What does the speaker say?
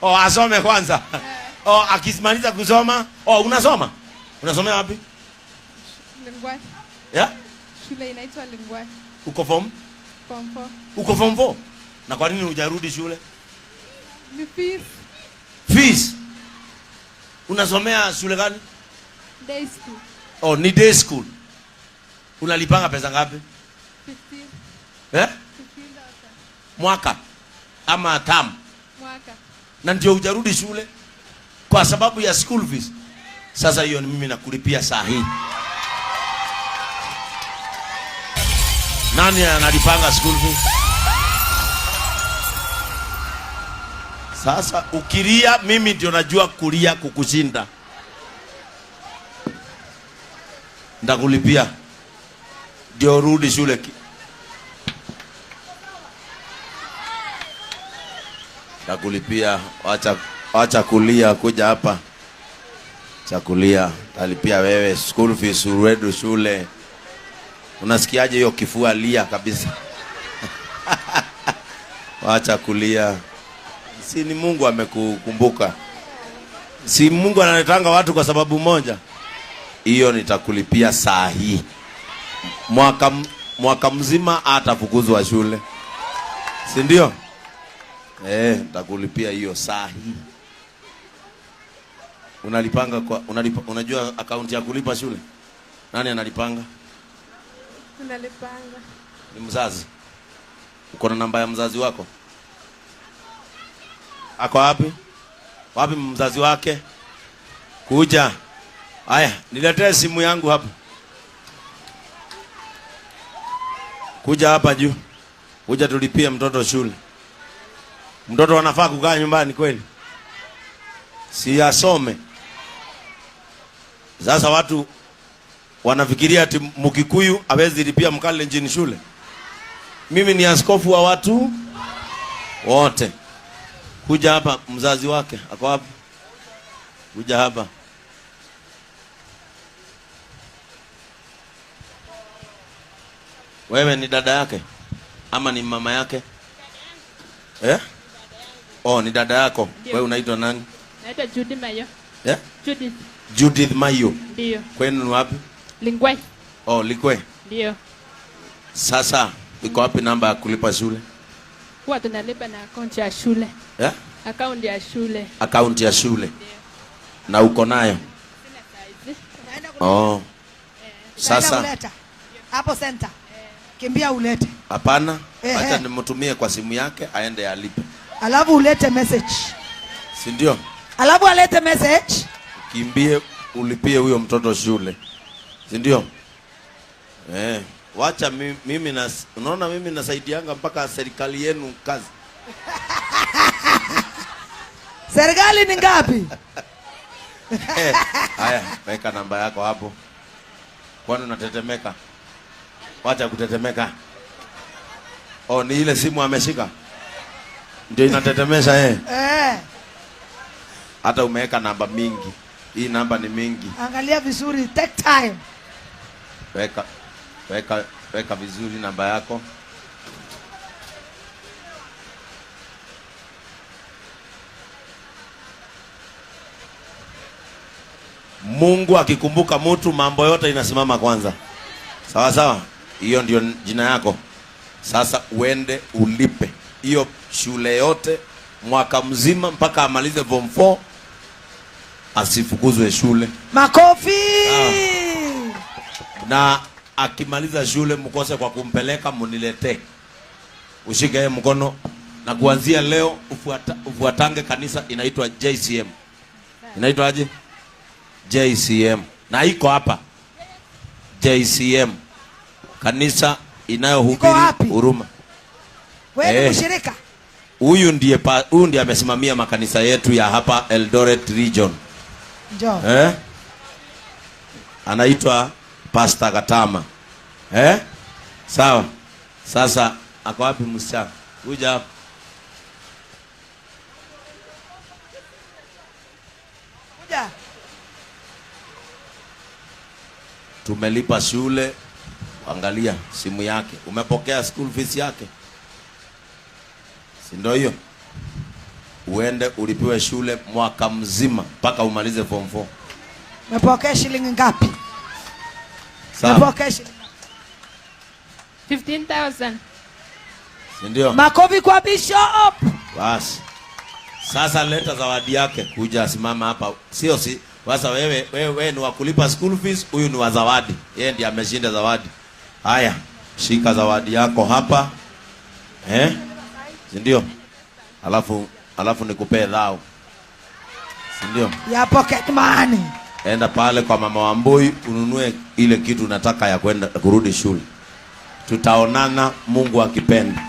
Oh, asome kwanza. Oh, akimaliza kusoma, oh, unasoma? Unasomea wapi? Lingwai. Yeah? Shule inaitwa Lingwai. Uko form? Form 4. Uko form 4? Na kwa nini hujarudi shule? Ni fees. Fees. Unasomea shule gani? Day school. Oh, ni day school. Unalipanga pesa ngapi? 15. Eh? 15,000. Mwaka ama term? Mwaka. Na ndio hujarudi shule kwa sababu ya school fees. Sasa hiyo ni mimi nakulipia saa hii. Nani analipanga school fees? Sasa ukilia mimi ndio najua kulia kukushinda. Ndakulipia. Ndio rudi shule. Ndakulipia, acha kulia, kuja hapa. Chakulia, talipia wewe school fees uredu shule. Unasikiaje hiyo kifua lia kabisa? Acha kulia. Si ni Mungu amekukumbuka. Si Mungu analetanga watu kwa sababu moja. Hiyo nitakulipia saa hii. Mwaka mzima atafukuzwa shule. Si ndio? Nitakulipia hiyo saa hii. Unalipanga kwa unajua akaunti ya kulipa shule? Nani analipanga? Unalipanga. Ni mzazi. Uko na namba ya mzazi wako? Ako wapi? Wapi mzazi wake? Kuja. Haya, niletee simu yangu hapa. Kuja hapa juu. Kuja tulipie mtoto shule. Mtoto anafaa kukaa nyumbani kweli? Si asome. Sasa watu wanafikiria ati Mkikuyu hawezi lipia Mkalenjin shule. Mimi ni askofu wa watu wote. Kuja hapa mzazi wake. Ako wapi? Kuja hapa. Wewe ni dada yake ama ni mama yake? Oh, ni dada yako. Wewe unaitwa nani? Naitwa Judith Mayo. Judith Mayo. Ndio. Kwenu ni wapi? Lingwai. Oh, Likwe. Ndio. Sasa iko wapi namba ya kulipa shule? Huwa tunalipa na akaunti ya shule. Akaunti ya shule. Akaunti ya shule. Ndio. Na uko nayo? Sina size. Oh. Sasa uleta hapo center. Kimbia ulete. Hapana. Acha nimtumie kwa simu yake aende alipe. Alafu ulete message. Si ndio? Alafu alete message. Kimbie ulipie huyo mtoto shule. Si ndio? Wacha mimi unaona mimi nasaidianga mpaka serikali yenu kazi. Serikali ni ngapi? Haya, weka namba yako hapo. Kwani unatetemeka? Wacha kutetemeka. Oh, ni ile simu ameshika. Ndio inatetemesha Hata umeweka namba mingi. Hii namba ni mingi. Angalia vizuri, take time. Weka vizuri namba yako. Mungu akikumbuka mtu mambo yote inasimama kwanza. Sawa sawa? Hiyo ndio jina yako. Sasa uende ulipe hiyo shule yote mwaka mzima mpaka amalize form 4 asifukuzwe shule. Makofi. Na akimaliza shule mkose kwa kumpeleka munilete. Ushike yeye mkono na kuanzia leo ufuatange kanisa inaitwa JCM. Inaitwa aje? JCM. Na iko hapa. JCM. Kanisa inayohubiri huruma. Wewe ni mshirika? Huyu ndiye amesimamia makanisa yetu ya hapa Eldoret region. Njoo. Anaitwa Pastor Katama. Sawa. Sasa ako wapi msichana? Kuja hapa. Kuja. Tumelipa shule. Angalia simu yake. Umepokea school fees yake? Si ndio hiyo? uende ulipiwe shule mwaka mzima mpaka umalize form 4. Umepokea shilingi ngapi? Sawa. Umepokea shilingi 15,000. Ndio. Makofi kwa bishop. Basi. Sasa leta zawadi yake, kuja simama hapa. Sio sasa wewe ni wa kulipa school fees, huyu ni wa zawadi. Yeye ndiye ameshinda zawadi. Haya, shika zawadi yako hapa. Ndio. Alafu nikupee dhao. Ndio. Ya pocket money. Enda pale kwa mama Wambui ununue ile kitu unataka ya kwenda kurudi shule. Tutaonana Mungu akipenda.